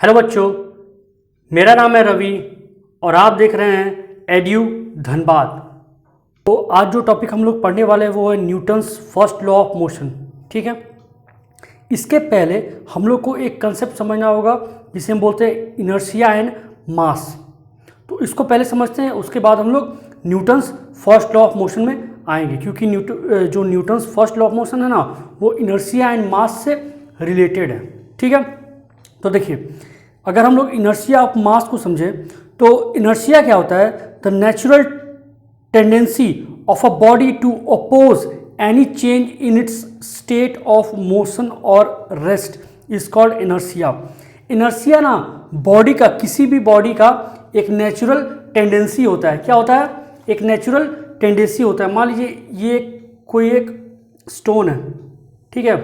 Hello बच्चों, मेरा नाम है रवि और आप देख रहे हैं एड्यू धनबाद। तो आज जो टॉपिक हम लोग पढ़ने वाले हैं वो है Newton's first law of motion. ठीक है, इसके पहले हम लोग को एक कंसेप्ट समझना होगा जिसे हम बोलते हैं इनर्शिया एंड मास। तो इसको पहले समझते हैं, उसके बाद हम लोग Newton's first law of motion में आएंगे, क्योंकि जो Newton's first law of motion है ना, वो इनर्शिया एंड मास से रिलेटेड है। ठीक है, तो देखिए, अगर हम लोग इनर्शिया ऑफ मास को समझें तो इनर्शिया क्या होता है? The natural tendency of a body to oppose any change in its state of motion और rest is called inertia. Inertia ना बॉडी का, किसी भी बॉडी का एक नेचुरल टेंडेंसी होता है। क्या होता है? एक नेचुरल टेंडेंसी होता है। मान लीजिए ये कोई एक स्टोन है, ठीक है,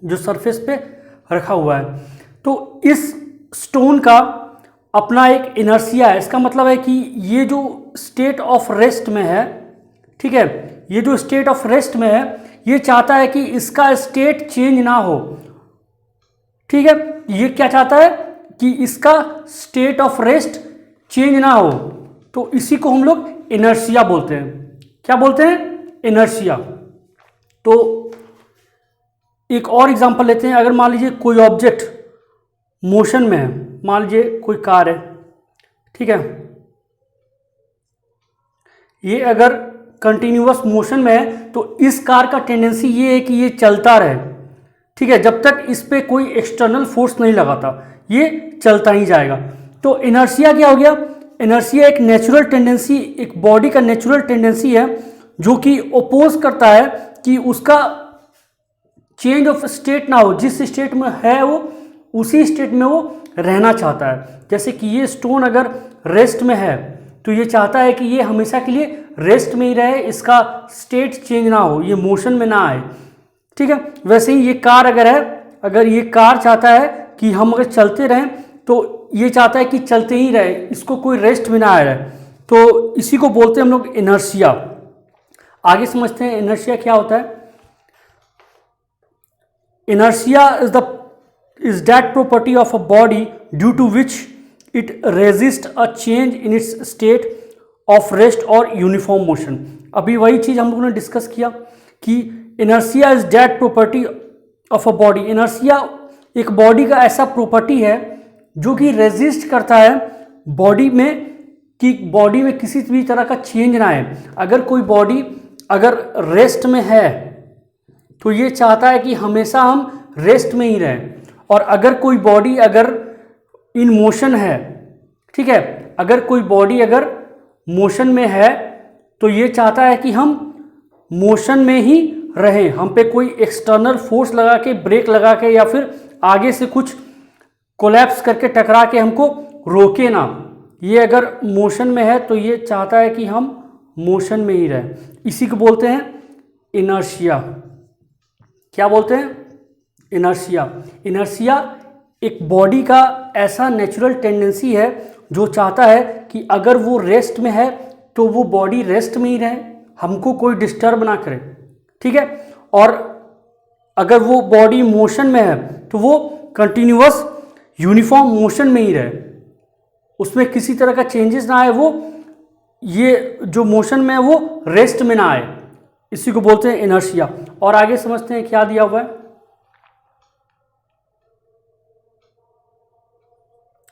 जो सरफेस पे रखा हुआ है, तो इस स्टोन का अपना एक इनर्शिया है। इसका मतलब है कि ये जो स्टेट ऑफ रेस्ट में है, ठीक है, ये जो स्टेट ऑफ रेस्ट में है, ये चाहता है कि इसका स्टेट चेंज ना हो। ठीक है, ये क्या चाहता है कि इसका स्टेट ऑफ रेस्ट चेंज ना हो, तो इसी को हम लोग इनर्शिया बोलते हैं। क्या बोलते हैं? इनर्शिया। तो एक और एग्जांपल लेते हैं। अगर मान लीजिए कोई ऑब्जेक्ट मोशन में है, मान लीजिए कोई कार है, ठीक है, ये अगर कंटिन्यूअस मोशन में है तो इस कार का टेंडेंसी ये है कि ये चलता रहे, ठीक है, जब तक इस पे कोई एक्सटर्नल फोर्स नहीं लगाता, ये चलता ही जाएगा। तो इनर्शिया क्या हो गया? इनर्शिया एक नेचुरल टेंडेंसी, एक बॉडी का नेचुरल टेंडेंसी है जो कि ओपोज करता है कि उसका चेंज ऑफ स्टेट ना हो। जिस स्टेट में है वो उसी स्टेट में वो रहना चाहता है। जैसे कि ये स्टोन अगर रेस्ट में है तो ये चाहता है कि ये हमेशा के लिए रेस्ट में ही रहे, इसका स्टेट चेंज ना हो, ये मोशन में ना आए। ठीक है, वैसे ही ये कार अगर है, अगर ये कार चाहता है कि हम अगर चलते रहें तो ये चाहता है कि चलते ही रहे, इसको कोई रेस्ट में ना आ रहे। तो इसी को बोलते हैं हम लोग इनर्शिया। आगे समझते हैं इनर्शिया क्या होता है। Inertia is that property of a body due to which it resists a change in its state of rest or uniform motion। अभी वही चीज़ हम लोगों ने डिस्कस किया कि inertia is that property of a body। inertia एक body का ऐसा प्रॉपर्टी है जो कि रेजिस्ट करता है बॉडी में, कि बॉडी में किसी भी तरह का चेंज ना आए। अगर कोई बॉडी अगर रेस्ट में है तो ये चाहता है कि हमेशा हम रेस्ट में ही रहें, और अगर कोई बॉडी अगर इन मोशन है, ठीक है, अगर कोई बॉडी अगर मोशन में है तो ये चाहता है कि हम मोशन में ही रहें, हम पे कोई एक्सटर्नल फोर्स लगा के, ब्रेक लगा के, या फिर आगे से कुछ कोलैप्स करके टकरा के हमको रोके ना। ये अगर मोशन में है तो ये चाहता है कि हम मोशन में ही रहें। इसी को बोलते हैं इनर्शिया। क्या बोलते हैं? इनर्शिया। इनर्शिया एक बॉडी का ऐसा नेचुरल टेंडेंसी है जो चाहता है कि अगर वो रेस्ट में है तो वो बॉडी रेस्ट में ही रहे, हमको कोई डिस्टर्ब ना करे। ठीक है, और अगर वो बॉडी मोशन में है तो वो कंटिन्यूअस यूनिफॉर्म मोशन में ही रहे, उसमें किसी तरह का चेंजेस ना आए, वो ये जो मोशन में है वो रेस्ट में ना आए। इसी को बोलते हैं इनर्शिया। और आगे समझते हैं क्या दिया हुआ है।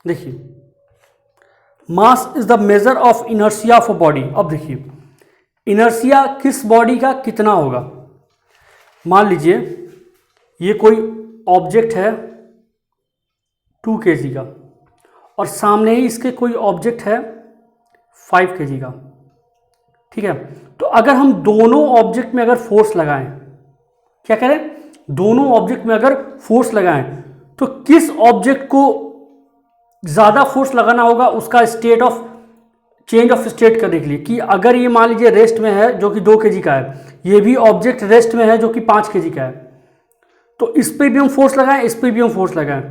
देखिए, mass is the measure of inertia of a body. अब देखिए, इनर्शिया किस बॉडी का कितना होगा। मान लीजिए ये कोई ऑब्जेक्ट है 2 kg का, और सामने ही इसके कोई ऑब्जेक्ट है 5 kg का। ठीक है, तो अगर हम दोनों ऑब्जेक्ट में अगर फोर्स लगाएं, क्या करें, दोनों ऑब्जेक्ट में अगर फोर्स लगाएं तो किस ऑब्जेक्ट को ज़्यादा फोर्स लगाना होगा उसका state of change of state करने के लिए। कि अगर ये मान लीजिए रेस्ट में है जो कि 2 kg का है, ये भी ऑब्जेक्ट रेस्ट में है जो कि 5 kg का है, तो इस पर भी हम फोर्स लगाएं, इस पर भी हम फोर्स लगाएं,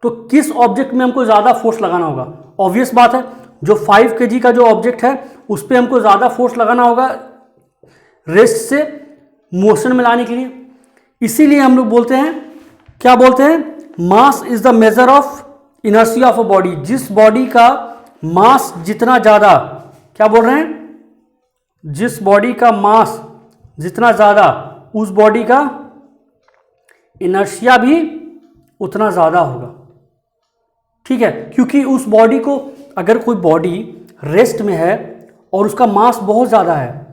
तो किस ऑब्जेक्ट में हमको ज़्यादा फोर्स लगाना होगा? ऑब्वियस बात है, जो 5 kg का जो ऑब्जेक्ट है उस पर हमको ज़्यादा फोर्स लगाना होगा रेस्ट से मोशन में लाने के लिए। इसीलिए हम लोग बोलते हैं, क्या बोलते हैं, mass is the measure of inertia of a body. जिस बॉडी का मास जितना ज्यादा, क्या बोल रहे हैं, जिस बॉडी का मास जितना ज्यादा उस बॉडी का इनर्शिया भी उतना ज्यादा होगा। ठीक है, क्योंकि उस बॉडी को, अगर कोई बॉडी रेस्ट में है और उसका मास बहुत ज़्यादा है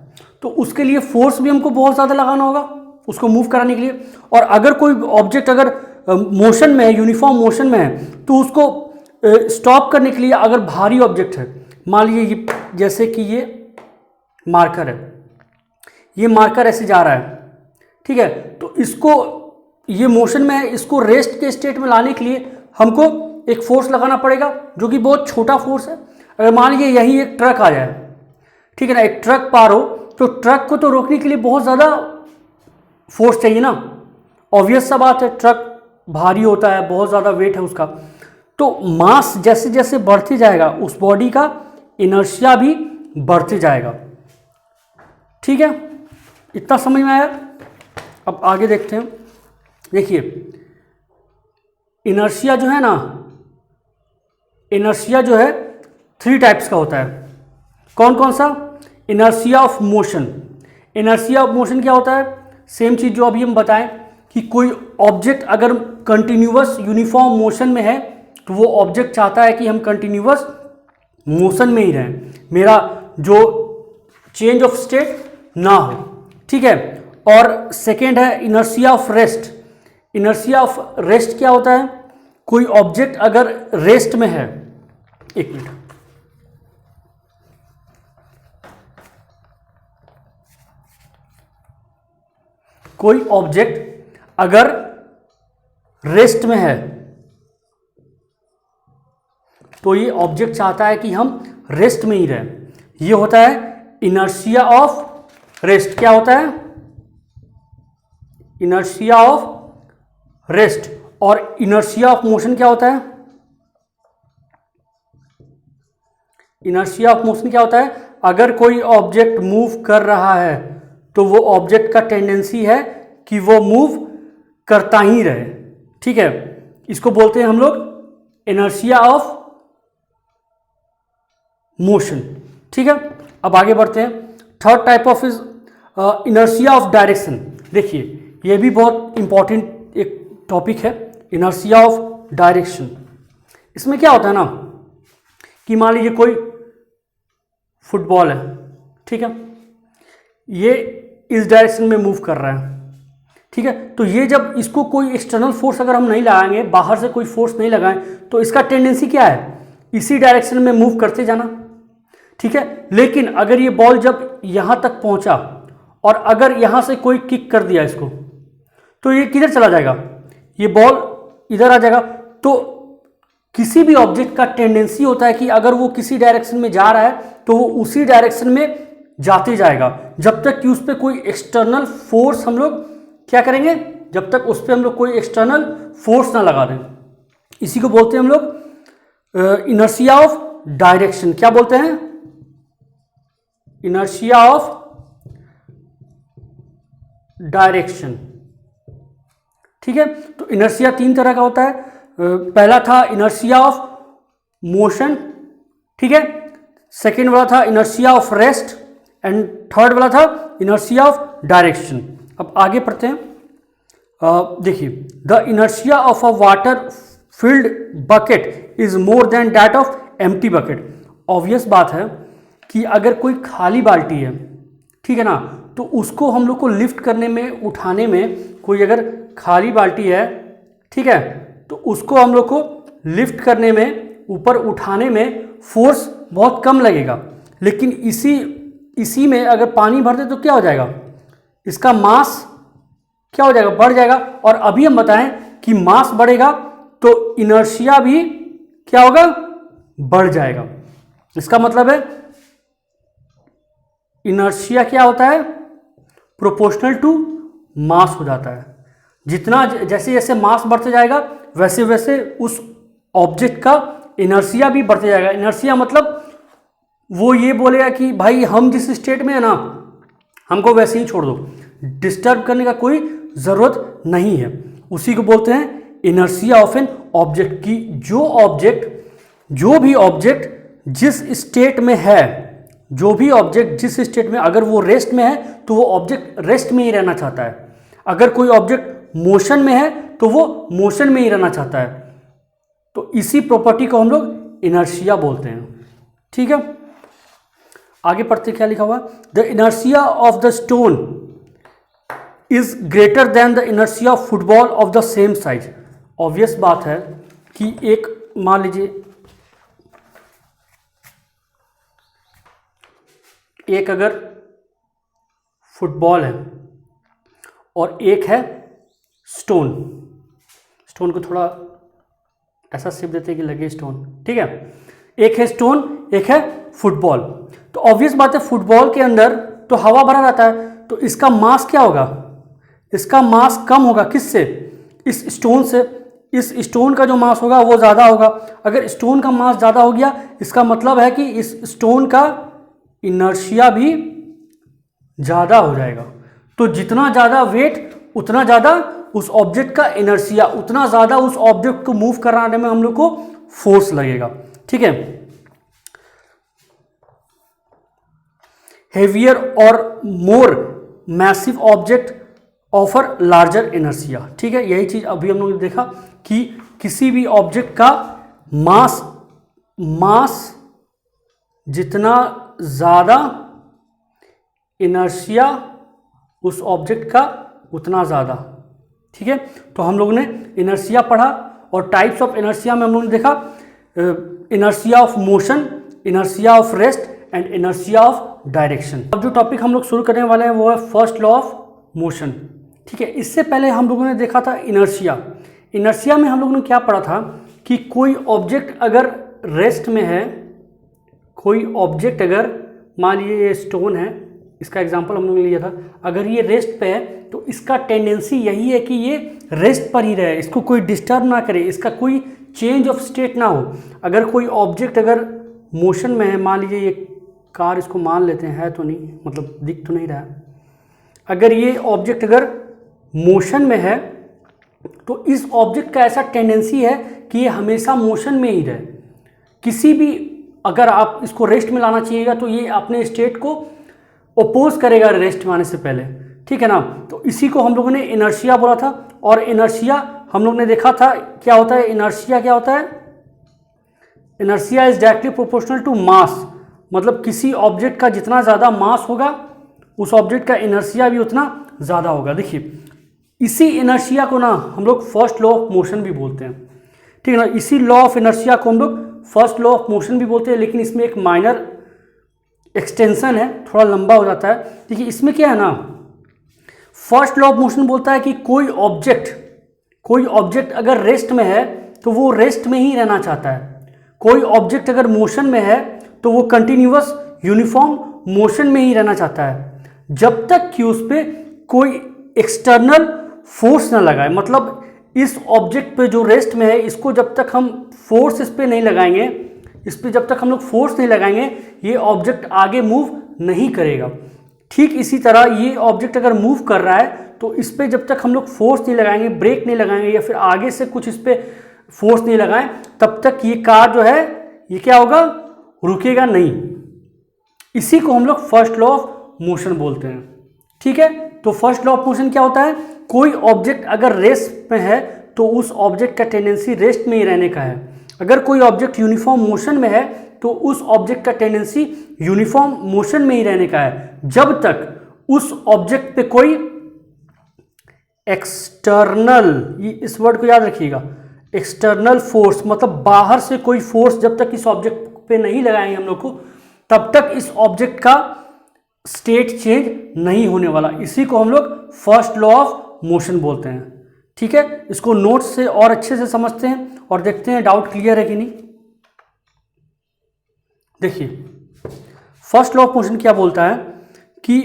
तो उसके लिए फोर्स भी हमको बहुत ज़्यादा लगाना होगा उसको मूव कराने के लिए। और अगर कोई ऑब्जेक्ट अगर मोशन में है, यूनिफॉर्म मोशन में है, तो उसको स्टॉप करने के लिए अगर भारी ऑब्जेक्ट है, मान लीजिए ये, जैसे कि ये मार्कर है, ये मार्कर ऐसे जा रहा है, ठीक है, तो इसको, ये मोशन में है, इसको रेस्ट के स्टेट में लाने के लिए हमको एक फोर्स लगाना पड़ेगा जो कि बहुत छोटा फोर्स है। अगर मान लीजिए यही एक ट्रक आ जाए, ठीक है ना, एक ट्रक पार हो, तो ट्रक को तो रोकने के लिए बहुत ज़्यादा फोर्स चाहिए ना, ऑब्वियस सा बात है, ट्रक भारी होता है, बहुत ज़्यादा वेट है उसका। तो मास जैसे जैसे बढ़ते जाएगा उस बॉडी का इनर्शिया भी बढ़ते जाएगा। ठीक है, इतना समझ में आया। अब आगे देखते हैं। देखिए इनर्शिया जो है ना, इनर्शिया जो है 3 टाइप्स का होता है। कौन कौन सा? Inertia of motion. Inertia of motion क्या होता है? सेम चीज़ जो अभी हम बताएं कि कोई ऑब्जेक्ट अगर कंटिन्यूअस यूनिफॉर्म मोशन में है तो वो ऑब्जेक्ट चाहता है कि हम कंटिन्यूअस मोशन में ही रहें, मेरा जो चेंज ऑफ स्टेट ना हो। ठीक है, और सेकेंड है inertia of rest. Inertia of rest क्या होता है? कोई ऑब्जेक्ट अगर रेस्ट में है, एक मिनट, कोई ऑब्जेक्ट अगर रेस्ट में है तो ये ऑब्जेक्ट चाहता है कि हम रेस्ट में ही रहें, ये होता है इनर्शिया ऑफ रेस्ट। क्या होता है? Inertia of rest. और इनर्शिया ऑफ मोशन क्या होता है? इनर्शिया ऑफ मोशन क्या होता है? अगर कोई ऑब्जेक्ट मूव कर रहा है तो वो ऑब्जेक्ट का टेंडेंसी है कि वो मूव करता ही रहे। ठीक है, इसको बोलते हैं हम लोग इनर्शिया ऑफ मोशन। ठीक है, अब आगे बढ़ते हैं। Third type of is inertia of direction. देखिए ये भी बहुत इंपॉर्टेंट एक टॉपिक है, इनर्शिया ऑफ डायरेक्शन। इसमें क्या होता है ना कि मान लीजिए कोई फुटबॉल है, ठीक है, ये इस डायरेक्शन में मूव कर रहा है, ठीक है, तो ये जब इसको कोई एक्सटर्नल फोर्स अगर हम नहीं लगाएंगे, बाहर से कोई फोर्स नहीं लगाएं, तो इसका टेंडेंसी क्या है? इसी डायरेक्शन में मूव करते जाना। ठीक है, लेकिन अगर ये बॉल जब यहां तक पहुंचा और अगर यहां से कोई किक कर दिया इसको, तो ये किधर चला जाएगा? ये बॉल इधर आ जाएगा। तो किसी भी ऑब्जेक्ट का टेंडेंसी होता है कि अगर वो किसी डायरेक्शन में जा रहा है तो वो उसी डायरेक्शन में जाते जाएगा, जब तक कि उस पर कोई एक्सटर्नल फोर्स हम लोग क्या करेंगे, जब तक उस पर हम लोग कोई एक्सटर्नल फोर्स ना लगा दें। इसी को बोलते हैं हम लोग इनर्शिया ऑफ डायरेक्शन। क्या बोलते हैं? Inertia of direction. ठीक है, तो इनर्शिया 3 तरह का होता है। पहला था इनर्शिया ऑफ मोशन, ठीक है, सेकेंड वाला था inertia of rest, and third वाला था इनर्शिया ऑफ डायरेक्शन। अब आगे पढ़ते हैं। देखिए, the inertia of a water field bucket is more than that of empty bucket. Obvious बात है कि अगर कोई खाली बाल्टी है, ठीक है ना, तो उसको हम लोग को लिफ्ट करने में, उठाने में, कोई अगर खाली बाल्टी है, ठीक है, तो उसको हम लोग को लिफ्ट करने में, ऊपर उठाने में फोर्स बहुत कम लगेगा। लेकिन इसी में अगर पानी भर दे तो क्या हो जाएगा? इसका मास क्या हो जाएगा? बढ़ जाएगा। और अभी हम बताएं कि मास बढ़ेगा तो इनर्शिया भी क्या होगा? बढ़ जाएगा। इसका मतलब है इनर्शिया क्या होता है? प्रोपोर्शनल टू मास हो जाता है। जितना जैसे जैसे मास बढ़ते जाएगा वैसे वैसे उस ऑब्जेक्ट का इनर्शिया भी बढ़ते जाएगा। इनर्शिया मतलब वो ये बोलेगा कि भाई हम जिस स्टेट में है ना, हमको वैसे ही छोड़ दो, डिस्टर्ब करने का कोई ज़रूरत नहीं है। उसी को बोलते हैं इनर्शिया ऑफ एन ऑब्जेक्ट की जो भी ऑब्जेक्ट जिस स्टेट में है, जो भी ऑब्जेक्ट जिस स्टेट में, अगर वो रेस्ट में है तो वो ऑब्जेक्ट रेस्ट में ही रहना चाहता है, अगर कोई ऑब्जेक्ट मोशन में है तो वो मोशन में ही रहना चाहता है। तो इसी प्रॉपर्टी को हम लोग इनर्शिया बोलते हैं। ठीक है, आगे पढ़ते क्या लिखा हुआ, the inertia of the stone is greater than the inertia of football of the same size. Obvious बात है कि एक, मान लीजिए एक अगर फुटबॉल है और एक है स्टोन को थोड़ा ऐसा शेप देते हैं कि लगे स्टोन, ठीक है, एक है स्टोन एक है फुटबॉल। तो ऑब्वियस बात है फुटबॉल के अंदर तो हवा भरा रहता है, तो इसका मास क्या होगा, इसका मास कम होगा, किससे, इस स्टोन से। इस स्टोन का जो मास होगा वो ज़्यादा होगा। अगर स्टोन का मास ज़्यादा हो गया इसका मतलब है कि इस स्टोन का इनर्शिया भी ज़्यादा हो जाएगा। तो जितना ज़्यादा वेट उतना ज़्यादा उस ऑब्जेक्ट का इनर्शिया, उतना ज़्यादा उस ऑब्जेक्ट को मूव कराने में हम लोग को फोर्स लगेगा। ठीक है, हेवियर और more massive object offer larger inertia. ठीक है, यही चीज़ अभी हम लोग ने देखा कि किसी भी ऑब्जेक्ट का मास जितना ज़्यादा, इनर्शिया उस ऑब्जेक्ट का उतना ज़्यादा। ठीक है, तो हम लोगों ने इनर्शिया पढ़ा और टाइप्स ऑफ इनर्शिया में हम लोगों ने देखा inertia of motion, inertia of rest and inertia of direction. अब जो टॉपिक हम लोग शुरू करने वाले हैं वो है फर्स्ट लॉ ऑफ मोशन। ठीक है, इससे पहले हम लोगों ने देखा था इनर्शिया। इनर्शिया में हम लोगों ने क्या पढ़ा था कि कोई ऑब्जेक्ट अगर रेस्ट में है, कोई ऑब्जेक्ट अगर, मान लीजिए ये स्टोन है, इसका एग्जांपल हम लोगों ने लिया था, अगर ये रेस्ट पे है तो इसका टेंडेंसी यही है कि ये रेस्ट पर ही रहे, इसको कोई डिस्टर्ब ना करे, इसका कोई चेंज ऑफ स्टेट ना हो। अगर कोई ऑब्जेक्ट अगर मोशन में है, मान लीजिए ये कार, इसको मान लेते हैं, है तो नहीं, मतलब दिख तो नहीं रहा है, अगर ये ऑब्जेक्ट अगर मोशन में है तो इस ऑब्जेक्ट का ऐसा टेंडेंसी है कि ये हमेशा मोशन में ही रहे। किसी भी, अगर आप इसको रेस्ट में लाना चाहिएगा तो ये अपने स्टेट को ओपोज करेगा रेस्ट में आने से पहले। ठीक है ना, तो इसी को हम लोगों ने इनर्शिया बोला था। और इनर्शिया हम लोग ने देखा था क्या होता है, इनर्शिया क्या होता है, inertia is directly proportional to mass. मतलब किसी ऑब्जेक्ट का जितना ज़्यादा मास होगा उस ऑब्जेक्ट का इनर्शिया भी उतना ज़्यादा होगा। देखिए, इसी इनर्शिया को ना हम लोग फर्स्ट लॉ ऑफ मोशन भी बोलते हैं। ठीक है ना, इसी लॉ ऑफ इनर्शिया को हम लोग फर्स्ट लॉ ऑफ मोशन भी बोलते हैं, लेकिन इसमें एक माइनर एक्सटेंशन है, थोड़ा लंबा हो जाता है। देखिए इसमें क्या है ना, फर्स्ट लॉ ऑफ मोशन बोलता है कि कोई ऑब्जेक्ट अगर रेस्ट में है तो वो रेस्ट में ही रहना चाहता है, कोई ऑब्जेक्ट अगर मोशन में है तो वो कंटिन्यूअस यूनिफॉर्म मोशन में ही रहना चाहता है, जब तक कि उस पर कोई एक्सटर्नल फोर्स ना लगाए। मतलब इस ऑब्जेक्ट पे जो रेस्ट में है, इसको जब तक हम फोर्स इस पर नहीं लगाएंगे, इस पर जब तक हम लोग फोर्स नहीं लगाएंगे, ये ऑब्जेक्ट आगे मूव नहीं करेगा। ठीक इसी तरह ये ऑब्जेक्ट अगर मूव कर रहा है तो इस पर जब तक हम लोग फोर्स नहीं लगाएंगे, ब्रेक नहीं लगाएंगे या फिर आगे से कुछ इस पर फोर्स नहीं लगाएं, तब तक ये कार जो है ये क्या होगा, रुकेगा नहीं। इसी को हम लोग फर्स्ट लॉ ऑफ मोशन बोलते हैं। ठीक है, तो फर्स्ट लॉ ऑफ मोशन क्या होता है, कोई ऑब्जेक्ट अगर रेस्ट में है तो उस ऑब्जेक्ट का टेंडेंसी रेस्ट में ही रहने का है। अगर कोई ऑब्जेक्ट यूनिफॉर्म मोशन में है तो उस ऑब्जेक्ट का टेंडेंसी यूनिफॉर्म मोशन में ही रहने का है, जब तक उस ऑब्जेक्ट पे कोई एक्सटर्नल, इस वर्ड को याद रखिएगा, एक्सटर्नल फोर्स, मतलब बाहर से कोई फोर्स जब तक इस ऑब्जेक्ट पे नहीं लगाएंगे हम लोग को, तब तक इस ऑब्जेक्ट का स्टेट चेंज नहीं होने वाला। इसी को हम लोग फर्स्ट लॉ ऑफ मोशन बोलते हैं। ठीक है, इसको नोट्स से और अच्छे से समझते हैं और देखते हैं डाउट क्लियर है कि नहीं। देखिए, फर्स्ट लॉ ऑफ मोशन क्या बोलता है कि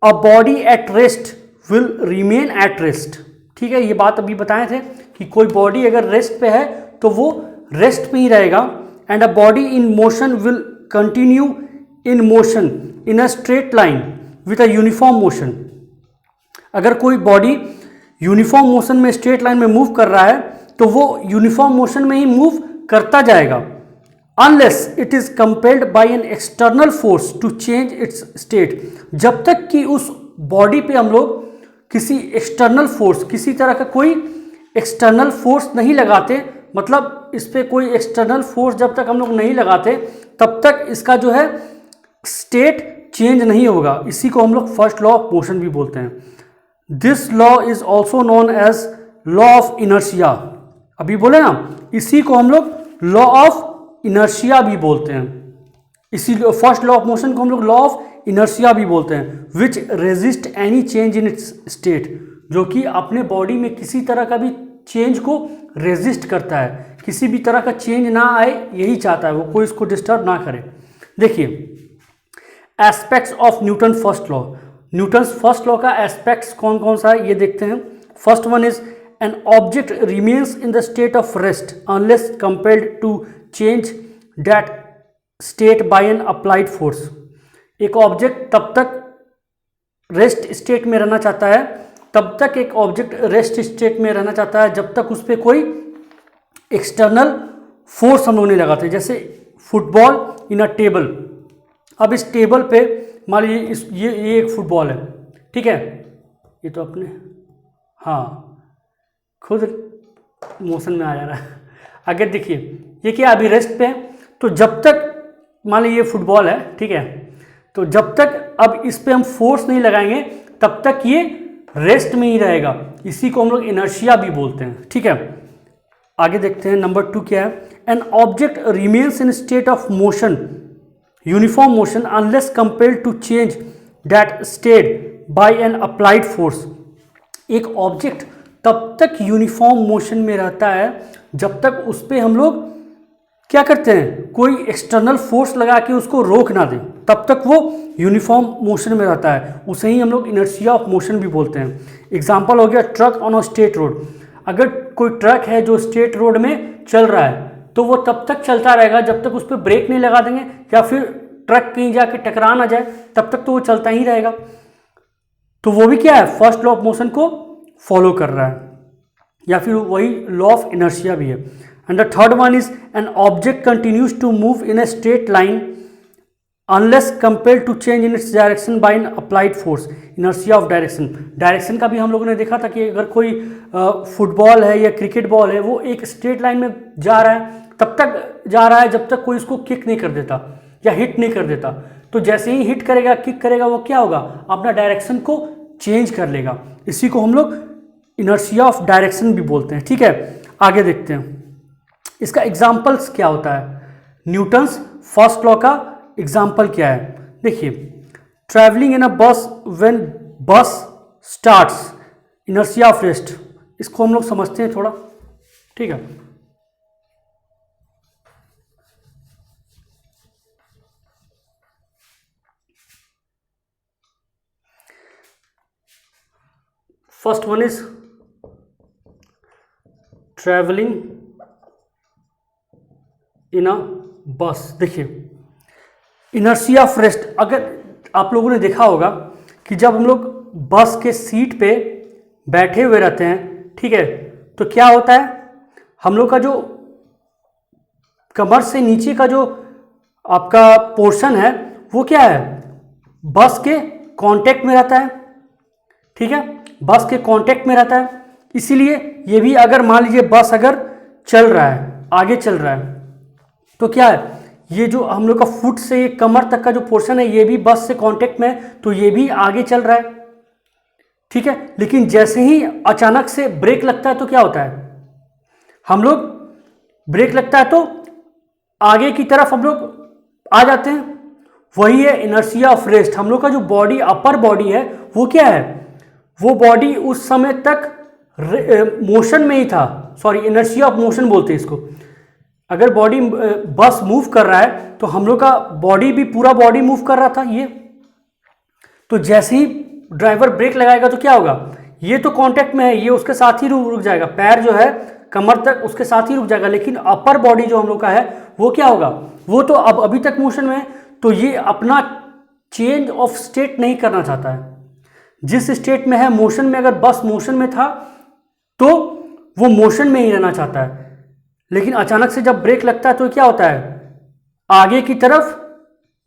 a body at rest will remain at rest. ठीक है, ये बात अभी बताए थे कि कोई बॉडी अगर रेस्ट पे है तो वो रेस्ट पे ही रहेगा। And a body in motion will continue in motion in a straight line with a uniform motion. अगर कोई बॉडी यूनिफॉर्म मोशन में स्ट्रेट लाइन में मूव कर रहा है तो वो यूनिफॉर्म मोशन में ही मूव करता जाएगा, unless it is compelled by an external force to change its state. जब तक कि उस बॉडी पे हम लोग किसी एक्सटर्नल फोर्स, किसी तरह का कोई एक्सटर्नल फोर्स नहीं लगाते, मतलब इस पे कोई एक्सटर्नल फोर्स जब तक हम लोग नहीं लगाते तब तक इसका जो है स्टेट चेंज नहीं होगा। इसी को हम लोग फर्स्ट लॉ ऑफ मोशन भी बोलते हैं। This law is also known as law of inertia. अभी बोले ना, इसी को हम लोग लॉ ऑफ इनर्शिया भी बोलते हैं। इसी फर्स्ट लॉ ऑफ मोशन को हम लोग लॉ ऑफ इनर्शिया भी बोलते हैं, विच resist any change in its state, जो कि अपने बॉडी में किसी तरह का भी चेंज को रेजिस्ट करता है, किसी भी तरह का चेंज ना आए यही चाहता है वो, कोई इसको डिस्टर्ब ना करे। देखिए aspects of Newton first law. Newton first law का एस्पेक्ट्स कौन कौन सा है ये देखते हैं। First one is an object remains in the state of rest unless compelled to change that state by an applied force. एक ऑब्जेक्ट तब तक रेस्ट स्टेट में रहना चाहता है, तब तक एक ऑब्जेक्ट रेस्ट स्टेट में रहना चाहता है जब तक उस पर कोई एक्सटर्नल फोर्स हम लोग नहीं लगाते। जैसे फुटबॉल इन अ टेबल। अब इस टेबल पे मान लीजिए ये एक फुटबॉल है, ठीक है, ये तो अपने हाँ खुद मोशन में आ जा रहा है। अगर देखिए ये क्या अभी रेस्ट पे है, तो जब तक मान लीजिए ये फुटबॉल है, ठीक है, तो जब तक अब इस पे हम फोर्स नहीं लगाएंगे तब तक ये रेस्ट में ही रहेगा। इसी को हम लोग इनर्शिया भी बोलते हैं, ठीक है। आगे देखते हैं नंबर 2 क्या है। An object remains in state of motion, uniform motion, unless compelled to change that state by an applied force. एक ऑब्जेक्ट तब तक यूनिफॉर्म मोशन में रहता है जब तक उस पर हम लोग क्या करते हैं, कोई एक्सटर्नल फोर्स लगा के उसको रोक ना दें, तब तक वो यूनिफॉर्म मोशन में रहता है। उसे ही हम लोग इनर्शिया ऑफ मोशन भी बोलते हैं। एग्जाम्पल हो गया truck on a straight road. अगर कोई ट्रक है जो स्ट्रेट रोड में चल रहा है तो वो तब तक चलता रहेगा जब तक उस पर ब्रेक नहीं लगा देंगे या फिर ट्रक कहीं जाके टकरा ना जाए, तब तक तो वो चलता ही रहेगा। तो वो भी क्या है, फर्स्ट लॉ ऑफ मोशन को फॉलो कर रहा है, या फिर वही लॉ ऑफ इनर्शिया भी है। And the third one is an object continues to move in a straight line unless compelled to change in its direction by an applied force, inertia of direction. Direction का भी हम लोगों ने देखा था कि अगर कोई फुटबॉल है या क्रिकेट बॉल है, वो एक स्ट्रेट लाइन में जा रहा है, तब तक जा रहा है जब तक कोई उसको किक नहीं कर देता या हिट नहीं कर देता। तो जैसे ही हिट करेगा, किक करेगा, वो क्या होगा, अपना डायरेक्शन को चेंज कर लेगा। इसी को हम लोग इनर्शिया ऑफ डायरेक्शन भी बोलते हैं, ठीक है। आगे देखते हैं इसका एग्जाम्पल्स क्या होता है। न्यूटन्स फर्स्ट लॉ का एग्जाम्पल क्या है, देखिए ट्रैवलिंग इन अ बस व्हेन बस स्टार्ट्स, इनर्शिया ऑफ रेस्ट। इसको हम लोग समझते हैं थोड़ा, ठीक है। First one is travelling in a bus. देखिए इनर्शिया ऑफ रेस्ट, अगर आप लोगों ने देखा होगा कि जब हम लोग बस के सीट पे बैठे हुए रहते हैं, ठीक है, तो क्या होता है, हम लोग का जो कमर से नीचे का जो आपका पोर्शन है वो क्या है, बस के कांटेक्ट में रहता है, ठीक है, बस के कांटेक्ट में रहता है। इसीलिए ये भी अगर मान लीजिए बस अगर चल रहा है, आगे चल रहा है, तो क्या है, ये जो हम लोग का फुट से कमर तक का जो पोर्शन है ये भी बस से कांटेक्ट में है, तो ये भी आगे चल रहा है, ठीक है। लेकिन जैसे ही अचानक से ब्रेक लगता है तो क्या होता है, हम लोग ब्रेक लगता है तो आगे की तरफ हम लोग आ जाते हैं। वही है इनर्शिया ऑफ रेस्ट। हम लोग का जो बॉडी, अपर बॉडी है, वो क्या है, वो बॉडी उस समय तक मोशन में ही था, सॉरी इनर्शिया ऑफ मोशन बोलते हैं इसको। अगर बॉडी बस मूव कर रहा है तो हम लोग का बॉडी भी, पूरा बॉडी मूव कर रहा था ये। तो जैसे ही ड्राइवर ब्रेक लगाएगा तो क्या होगा, ये तो कांटेक्ट में है, ये उसके साथ ही रुक जाएगा, पैर जो है कमर तक उसके साथ ही रुक जाएगा। लेकिन अपर बॉडी जो हम लोग का है वो क्या होगा, वो तो अब अभी तक मोशन में है, तो ये अपना चेंज ऑफ स्टेट नहीं करना चाहता है। जिस स्टेट में है मोशन में, अगर बस मोशन में था तो वो मोशन में ही रहना चाहता है, लेकिन अचानक से जब ब्रेक लगता है तो क्या होता है, आगे की तरफ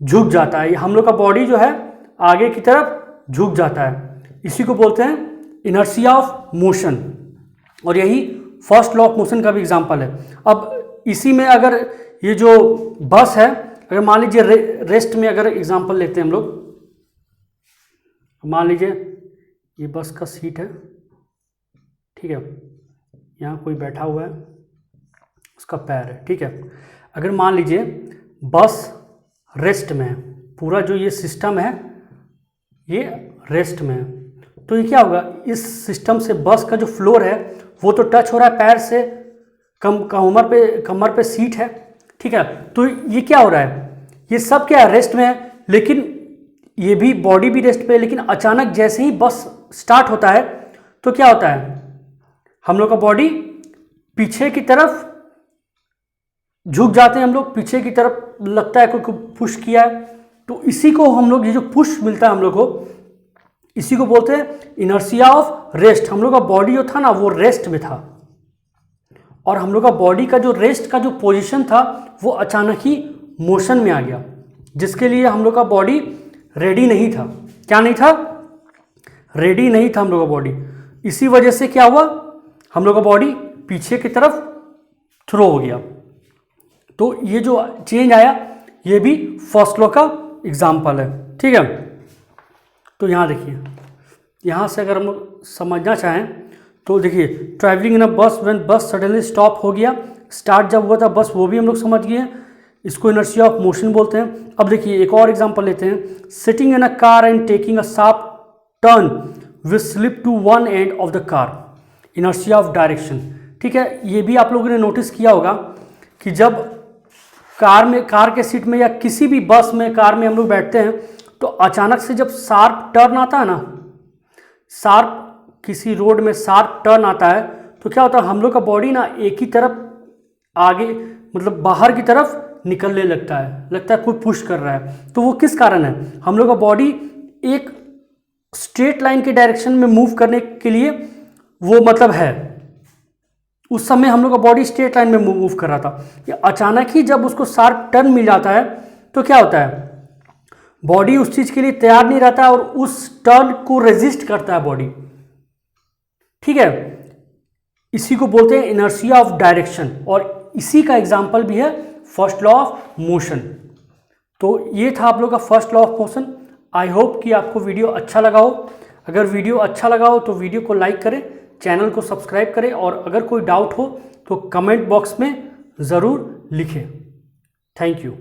झुक जाता है। हम लोग का बॉडी जो है आगे की तरफ झुक जाता है, इसी को बोलते हैं इनर्शिया ऑफ मोशन, और यही फर्स्ट लॉ ऑफ मोशन का भी एग्जांपल है। अब इसी में अगर ये जो बस है, अगर मान लीजिए रेस्ट में अगर एग्जांपल लेते हैं हम लोग, मान लीजिए ये बस का सीट है, ठीक है, यहाँ कोई बैठा हुआ है, उसका पैर है, ठीक है। अगर मान लीजिए बस रेस्ट में है, पूरा जो ये सिस्टम है ये रेस्ट में है, तो ये क्या होगा, इस सिस्टम से बस का जो फ्लोर है वो तो टच हो रहा है पैर से, कमर पे सीट है, ठीक है। तो ये क्या हो रहा है, ये सब क्या है, रेस्ट में है, लेकिन ये भी बॉडी भी रेस्ट पे है। लेकिन अचानक जैसे ही बस स्टार्ट होता है तो क्या होता है, हम लोग का बॉडी पीछे की तरफ झुक जाते हैं, हम लोग पीछे की तरफ, लगता है कोई पुश किया है, तो इसी को हम लोग, ये जो पुश मिलता है हम लोग को, इसी को बोलते हैं इनर्शिया ऑफ रेस्ट। हम लोग का बॉडी जो था ना वो रेस्ट में था, और हम लोग का बॉडी का जो रेस्ट का जो पोजीशन था वो अचानक ही मोशन में आ गया, जिसके लिए हम लोग का बॉडी रेडी नहीं था। क्या नहीं था, रेडी नहीं था हम लोग का बॉडी। इसी वजह से क्या हुआ, हम लोग का बॉडी पीछे की तरफ थ्रो हो गया। तो ये जो चेंज आया ये भी फर्स्ट लॉ का एग्जाम्पल है, ठीक है। तो यहाँ देखिए, यहाँ से अगर हम लोग समझना चाहें तो देखिए, ट्रैवलिंग इन अ बस व्हेन बस सडनली स्टॉप हो गया, स्टार्ट जब हुआ था बस वो भी हम लोग समझ गए, इसको इनर्शिया ऑफ मोशन बोलते हैं। अब देखिए एक और एग्जांपल लेते हैं, sitting in a car and taking a sharp turn will slip to one end of the car, inertia of direction, ठीक है। ये भी आप लोगों ने नोटिस किया होगा कि जब कार के सीट में या किसी भी बस में, कार में हम लोग बैठते हैं तो अचानक से जब शार्प टर्न आता है ना, किसी रोड में शार्प टर्न आता है तो क्या होता है, हम लोग का बॉडी ना एक ही तरफ आगे, मतलब बाहर की तरफ निकलने लगता है कोई पुश कर रहा है। तो वो किस कारण है, हम लोग का बॉडी एक स्ट्रेट लाइन के डायरेक्शन में मूव करने के लिए वो मतलब है, उस समय हम लोग का बॉडी स्ट्रेट लाइन में मूव कर रहा था। ये अचानक ही जब उसको शार्प टर्न मिल जाता है तो क्या होता है, बॉडी उस चीज़ के लिए तैयार नहीं रहता और उस टर्न को रेजिस्ट करता है बॉडी, ठीक है। इसी को बोलते हैं इनर्शिया ऑफ डायरेक्शन, और इसी का एग्जाम्पल भी है फर्स्ट लॉ ऑफ मोशन। तो ये था आप लोग का first law of motion. I hope कि आपको वीडियो अच्छा लगा हो। अगर वीडियो अच्छा लगा हो तो वीडियो को लाइक करें, चैनल को सब्सक्राइब करें, और अगर कोई डाउट हो तो कमेंट बॉक्स में ज़रूर लिखें। Thank you.